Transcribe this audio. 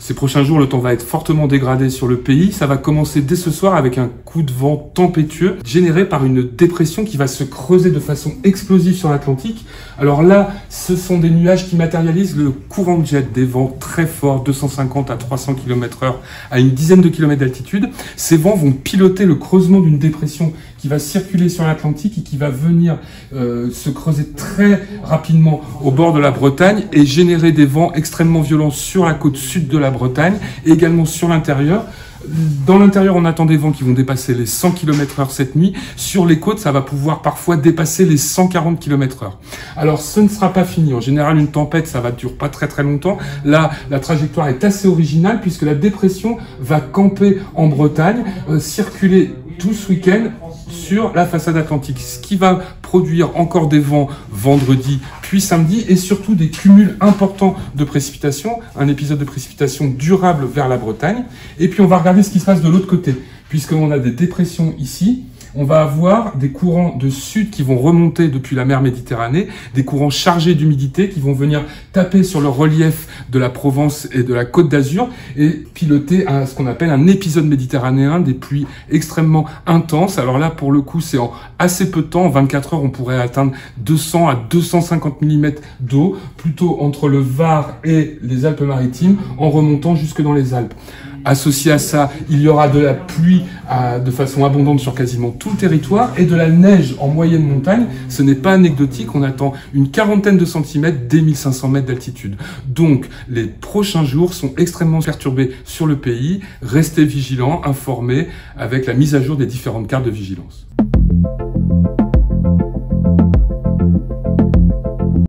Ces prochains jours, le temps va être fortement dégradé sur le pays. Ça va commencer dès ce soir avec un coup de vent tempétueux généré par une dépression qui va se creuser de façon explosive sur l'Atlantique. Alors là, ce sont des nuages qui matérialisent le courant de jet, des vents très forts, 250 à 300 km/h à une dizaine de kilomètres d'altitude. Ces vents vont piloter le creusement d'une dépression qui va circuler sur l'Atlantique et qui va venir se creuser très rapidement au bord de la Bretagne et générer des vents extrêmement violents sur la côte sud de la Bretagne et également sur l'intérieur. Dans l'intérieur, on attend des vents qui vont dépasser les 100 km/h cette nuit. Sur les côtes, ça va pouvoir parfois dépasser les 140 km/h. Alors, ce ne sera pas fini. En général, une tempête, ça va durer pas très longtemps. Là, la trajectoire est assez originale puisque la dépression va camper en Bretagne, circuler tout ce week-end sur la façade atlantique, ce qui va produire encore des vents vendredi puis samedi et surtout des cumuls importants de précipitations, un épisode de précipitation durable vers la Bretagne. Et puis on va regarder ce qui se passe de l'autre côté, puisqu'on a des dépressions ici. On va avoir des courants de sud qui vont remonter depuis la mer Méditerranée, des courants chargés d'humidité qui vont venir taper sur le relief de la Provence et de la Côte d'Azur et piloter à ce qu'on appelle un épisode méditerranéen, des pluies extrêmement intenses. Alors là, pour le coup, c'est en assez peu de temps, en 24 heures, on pourrait atteindre 200 à 250 mm d'eau, plutôt entre le Var et les Alpes-Maritimes, en remontant jusque dans les Alpes. Associé à ça, il y aura de la pluie de façon abondante sur quasiment tout le territoire et de la neige en moyenne montagne. Ce n'est pas anecdotique, on attend une quarantaine de centimètres dès 1500 mètres d'altitude. Donc, les prochains jours sont extrêmement perturbés sur le pays. Restez vigilants, informés avec la mise à jour des différentes cartes de vigilance.